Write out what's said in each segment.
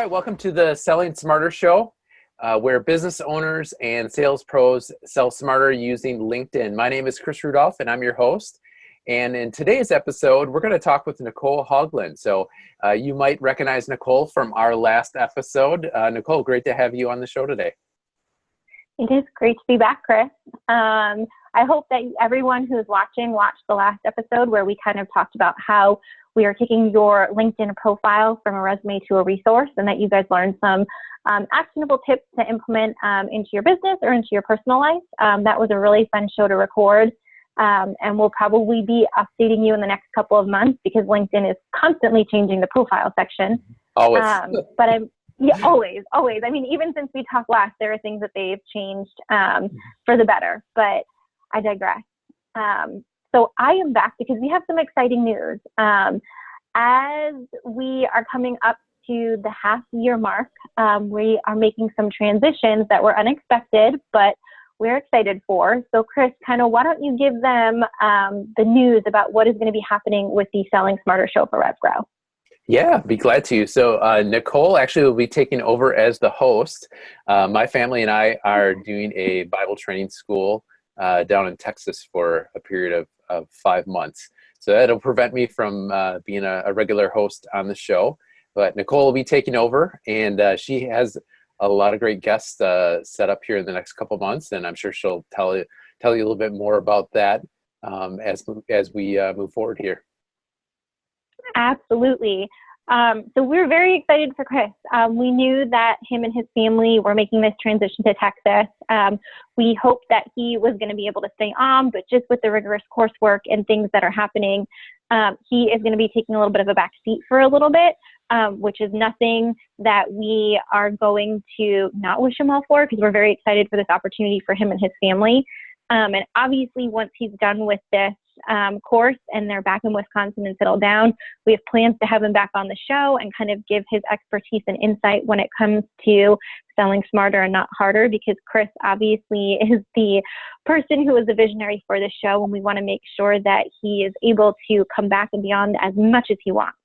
Welcome to the Selling Smarter Show, where business owners and sales pros sell smarter using LinkedIn. My name is Chris Rudolph, and I'm your host. And in today's episode, we're going to talk with Nicole Hoglund. So you might recognize Nicole from our last episode. Nicole, great to have you on the show today. It is great to be back, Chris. I hope that everyone who's watching watched the last episode where we kind of talked about how we are taking your LinkedIn profile from a resume to a resource, and that you guys learned some actionable tips to implement into your business or into your personal life. That was a really fun show to record, and we'll probably be updating you in the next couple of months because LinkedIn is constantly changing the profile section. Always. Always. I mean, even since we talked last, there are things that they've changed for the better, but I digress. So I am back because we have some exciting news. As we are coming up to the half-year mark, we are making some transitions that were unexpected, but we're excited for. So Chris, why don't you give them the news about what is going to be happening with the Selling Smarter show for RevGrow? Yeah, be glad to. So Nicole actually will be taking over as the host. My family and I are doing a Bible training school down in Texas for a period of 5 months. So that'll prevent me from being a regular host on the show. But Nicole will be taking over, and she has a lot of great guests set up here in the next couple of months, and I'm sure she'll tell you a little bit more about that as we move forward here. Absolutely. So we're very excited for Chris. We knew that him and his family were making this transition to Texas. We hoped that he was going to be able to stay on, but just with the rigorous coursework and things that are happening, he is going to be taking a little bit of a back seat for a little bit, which is nothing that we are going to not wish him all for, because we're very excited for this opportunity for him and his family. And obviously, once he's done with this course and they're back in Wisconsin and settled down, we have plans to have him back on the show and kind of give his expertise and insight when it comes to selling smarter and not harder, because Chris obviously is the person who is the visionary for the show, and we want to make sure that he is able to come back and beyond as much as he wants.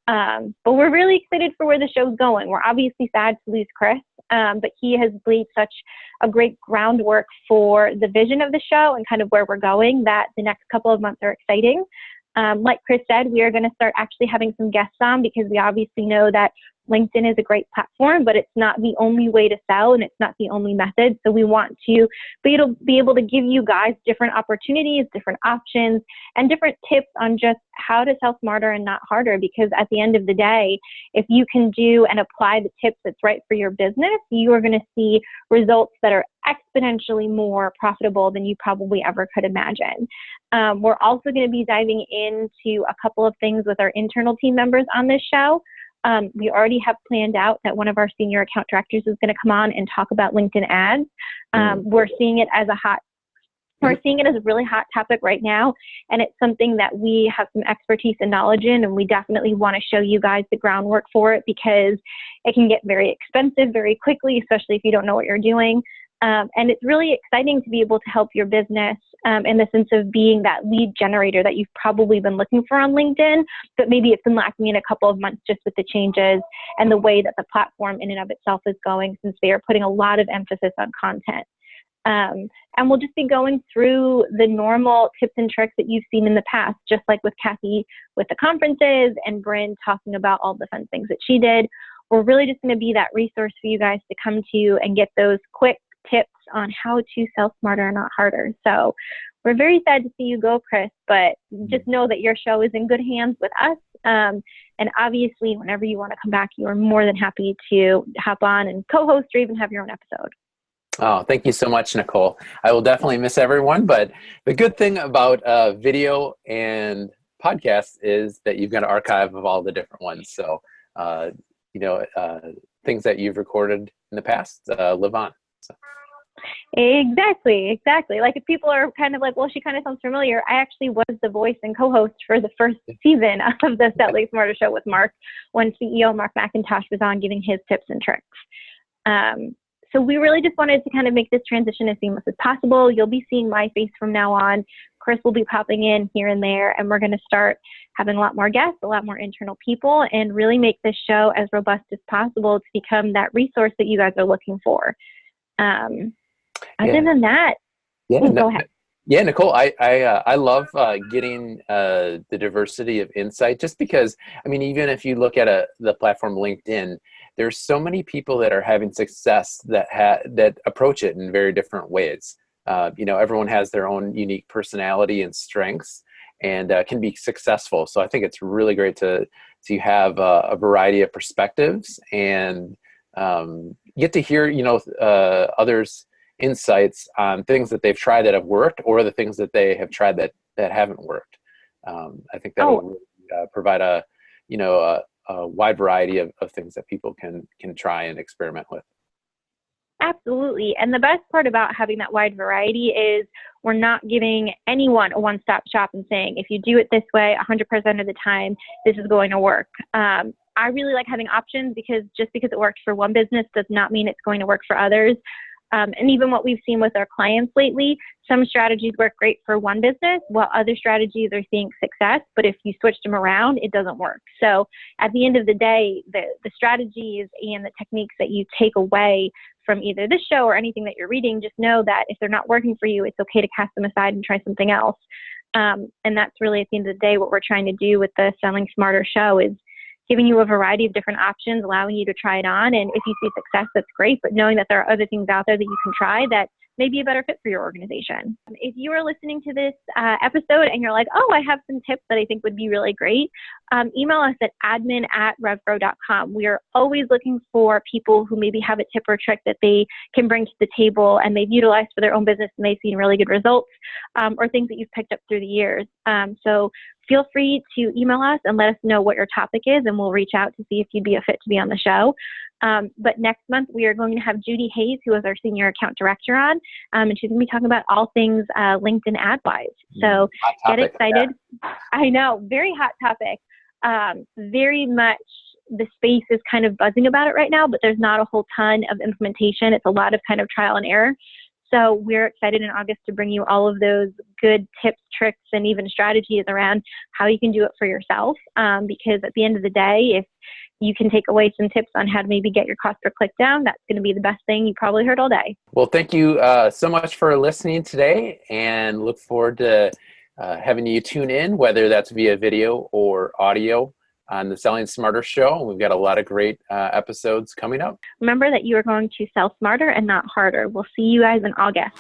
But we're really excited for where the show's going. We're obviously sad to lose Chris, but he has laid such a great groundwork for the vision of the show and kind of where we're going that the next couple of months are exciting. Like Chris said, we are going to start actually having some guests on, because we obviously know that LinkedIn is a great platform, but it's not the only way to sell, and it's not the only method. So we want to be able to give you guys different opportunities, different options, and different tips on just how to sell smarter and not harder. Because at the end of the day, if you can do and apply the tips that's right for your business, you are going to see results that are exponentially more profitable than you probably ever could imagine. We're also going to be diving into a couple of things with our internal team members on this show. We already have planned out that one of our senior account directors is going to come on and talk about LinkedIn ads. We're seeing it as a really hot topic right now, and it's something that we have some expertise and knowledge in, and we definitely want to show you guys the groundwork for it, because it can get very expensive very quickly, especially if you don't know what you're doing. And it's really exciting to be able to help your business in the sense of being that lead generator that you've probably been looking for on LinkedIn, but maybe it's been lacking in a couple of months just with the changes and the way that the platform in and of itself is going, since they are putting a lot of emphasis on content. And we'll just be going through the normal tips and tricks that you've seen in the past, just like with Kathy with the conferences and Bryn talking about all the fun things that she did. We're really just going to be that resource for you guys to come to and get those quick tips on how to sell smarter and not harder. So we're very sad to see you go, Chris, but just know that your show is in good hands with us. And obviously, whenever you want to come back, you are more than happy to hop on and co-host or even have your own episode. Oh, thank you so much, Nicole. I will definitely miss everyone, but the good thing about video and podcasts is that you've got an archive of all the different ones. So, things that you've recorded in the past live on. So. Exactly. Like if people are kind of like, well, she kind of sounds familiar, I actually was the voice and co-host for the first season of the Selling Smarter show with Mark, when CEO Mark McIntosh was on giving his tips and tricks. So we really just wanted to kind of make this transition as seamless as possible. You'll be seeing my face from now on. Chris will be popping in here and there, and we're going to start having a lot more guests, a lot more internal people, and really make this show as robust as possible to become that resource that you guys are looking for. Other than that, go ahead. Yeah, Nicole, I love getting the diversity of insight, just because, I mean, even if you look at the platform LinkedIn, there's so many people that are having success that approach it in very different ways. Everyone has their own unique personality and strengths, and can be successful. So I think it's really great to have a variety of perspectives, and get to hear others' insights on things that they've tried that have worked, or the things that they have tried that haven't worked. I think that will provide a wide variety of things that people can try and experiment with. Absolutely. And the best part about having that wide variety is we're not giving anyone a one-stop shop and saying, if you do it this way, 100% of the time, this is going to work. I really like having options, because just because it works for one business does not mean it's going to work for others. And even what we've seen with our clients lately, some strategies work great for one business, while other strategies are seeing success. But if you switch them around, it doesn't work. So at the end of the day, the strategies and the techniques that you take away from either this show or anything that you're reading, just know that if they're not working for you, it's okay to cast them aside and try something else. And that's really, at the end of the day, what we're trying to do with the Selling Smarter show, is giving you a variety of different options, allowing you to try it on. And if you see success, that's great. But knowing that there are other things out there that you can try that may be a better fit for your organization. If you are listening to this episode and you're like, oh, I have some tips that I think would be really great, email us at admin@revgrow.com. We are always looking for people who maybe have a tip or trick that they can bring to the table and they've utilized for their own business and they've seen really good results, or things that you've picked up through the years. So feel free to email us and let us know what your topic is, and we'll reach out to see if you'd be a fit to be on the show. But next month, we are going to have Judy Hayes, who is our Senior Account Director, on, and she's going to be talking about all things LinkedIn ad-wise. So get excited. Yeah. I know, very hot topic. Very much the space is kind of buzzing about it right now, but there's not a whole ton of implementation. It's a lot of kind of trial and error. So we're excited in August to bring you all of those good tips, tricks, and even strategies around how you can do it for yourself. Because at the end of the day, if you can take away some tips on how to maybe get your cost per click down, that's going to be the best thing you probably heard all day. Well, thank you so much for listening today, and look forward to having you tune in, whether that's via video or audio, on the Selling Smarter show. We've got a lot of great episodes coming up. Remember that you are going to sell smarter and not harder. We'll see you guys in August.